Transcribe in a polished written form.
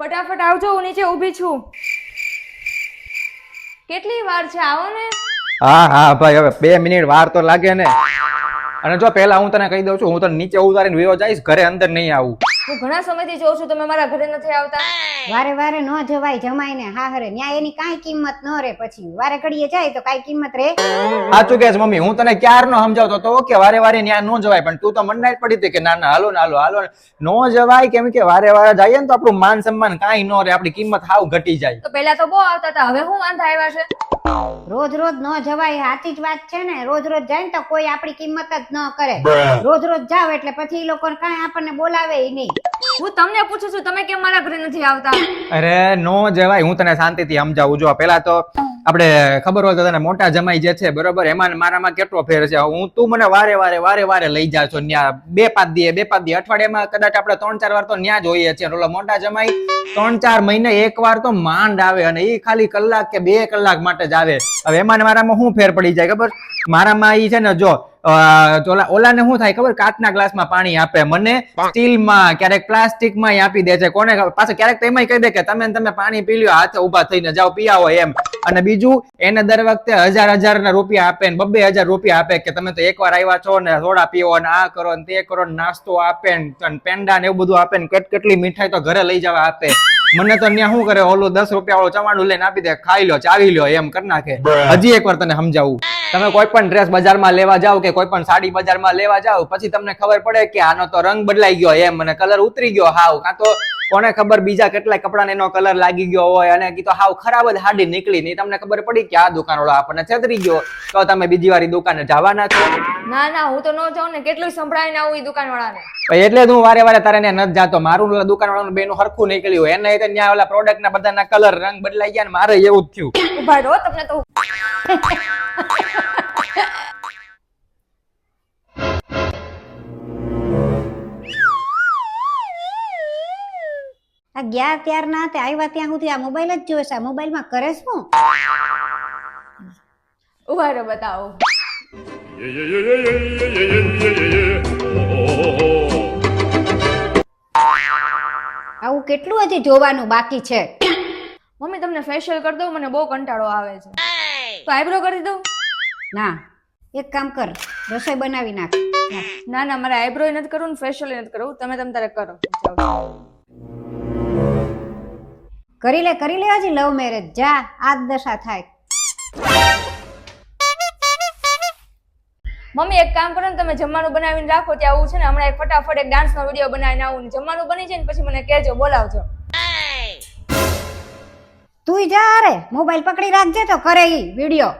ફટાફટ આવજો, હું નીચે ઊભી છું. કેટલી વાર છે, આવો ને. હા હા ભાઈ, હવે 2 મિનિટ વાર તો લાગે ને. અને જો પેલા હું તને કહી દઉં છું, હું તને નીચે ઉતારીને વયો જઈશ, ઘરે અંદર નહીં આવું. હું ઘણા સમયથી જોઉં છું તમે મારા ઘરે નથી આવતા. વારે વારે ન જવાય જમાઈને હાહરે, ન્યા એની કાંઈ કિંમત ન રે. પછી વારે ઘડીએ જાય તો કાંઈ કિંમત રે? સાચું કે છે મમ્મી, હું તને ક્યારનો સમજાવતો તો કે વારે વારે ન્યા ન જવાય, પણ તું તો મને જ પડી હતી કે ના ના હાલો ને હાલો હાલો. નો જવાય કેમ કે વારે વારે જઈએ ને તો આપણું માન સન્માન કાંઈ ન રે, આપણી કિંમત હાવ ઘટી જાય. તો પેલા તો બહુ આવતા હતા, હવે હું વાંધા આવ્યા છે? રોજ રોજ ન જવાય, સાચી જ વાત છે ને. રોજ રોજ જાય ને તો કોઈ આપણી કિંમત જ ન કરે. રોજ રોજ જાવ એટલે પછી એ લોકો કાંઈ આપણને બોલાવે નહીં. હું તમને પૂછું છું, તમે કેમ મારા ઘરે નથી આવતા? અરે નો જવાય, હું તને શાંતિથી સમજાવું. જો પેલા તો આપણે ખબર હોય તો તને મોટા જમાઈ જે છે બરોબર, એમાં ને મારામાં કેટલો ફેર છે. તું મને વારે વારે લઈ જા છો ન્યા 2-5 દી અઠવાડિયામાં કદાચ આપણે 3-4 વાર તો ન્યા જ હોઈએ છીએ. ઓલો મોટા જમાઈ 3-4 મહિને એક વાર તો માંડ આવે, અને એ ખાલી કલાક કે 2 કલાક માટે જ આવે. હવે એમાં ને મારામાં શું ફેર પડી જાય ખબર? મારામાં ઈ છે ને જો ઓલાને શું થાય ખબર, કાચના ગ્લાસમાં પાણી આપે, મને સ્ટીલમાં ક્યારેક પ્લાસ્ટિકમાં આપી દે છે. કોને પાછું ક્યારેક તો એમાંય કહી દે કે તમે પાણી પી લ્યો, હાથે ઉભા થઈને જાઓ પી આવો એમ. અને બીજું, એને દર વખતે 1000 ના રૂપિયા આપે ને 2-2000 રૂપિયા આપે કે તમે તો એકવાર આવ્યા છો ને સોડા પીવો ને આ કરો ને તે કરો ને નાસ્તો આપે ને પેંડા ને એવું બધું આપે ને કેટલી મીઠાઈ તો ઘરે લઈ જવા આપે. મને તો ત્યાં શું કરે, ઓલું 10 રૂપિયા વાળું ચવાણું લઈને આપી દે, ખાઈ લો ચાવી લો એમ કરી નાખે. હજી એકવાર તને સમજાવું, તમે કોઈ પણ ડ્રેસ બજારમાં લેવા જાવ કે કોઈ પણ સાડી બજારમાં લેવા જાવ, પછી તમને ખબર પડે કે આનો તો રંગ બદલાઈ ગયો એમ, મને કલર ઉતરી ગયો હાવ, કાં તો કોને ખબર બીજા કેટલાય કપડાને એનો કલર લાગી ગયો હોય, અને કીધો હાવ ખરાબ જ હાડી નીકળી નહીં. તમને ખબર પડી કે આ દુકાનવાળો આપણને છેતરી ગયો, તો તમે બીજી વાર દુકાને જવાના છો? ના ના, હું તો ન જાઉં ને, કેટલું સંભળાઈને આવું એ દુકાનવાળાને. એટલે હું વારે વારે તારે ત્યાં નથી જાતો. મારું દુકાનવાળાનું બેનું હરખું નીકળ્યું, એને ત્યાં ઓલા પ્રોડક્ટના બધાના કલર રંગ બદલાઈ ગયા ને મારે એવું જ થયું. ઉભા રહો, તમને તો આ ગયા ત્યાર ના તે આવ્યા ત્યાં સુધી આ મોબાઈલ જ જોવે છે. આ મોબાઈલમાં કરે શું? ઉભા રહો, બતાવો. આવું કેટલું હજી જોવાનું બાકી છે? મમ્મી તમને ફેશિયલ કરી દઉં, મને બહુ કંટાળો આવે છે. તો આઈબ્રો કરી દઉં? ના, એક કામ કર, રસોઈ બનાવી નાખ. ના ના, મારે આઈબ્રો નથી કરવું ને ફેશિયલ નથી કરવું, તમે તારે કરો. કરી લે હજી લવ મેરેજ. જા, આ જ દશા થાય. મમ્મી એક કામ કરો ને, તમે જમવાનું બનાવીને રાખો. ત્યાં આવું છે ને, હમણાં ફટાફટ એક ડાન્સ નો વિડીયો બનાવીને આવું, જમવાનું બની જાય ને પછી મને કહેજો, બોલાવજો. તું જા, અરે મોબાઈલ પકડી રાખજે તો કરે ઈ વિડીયો.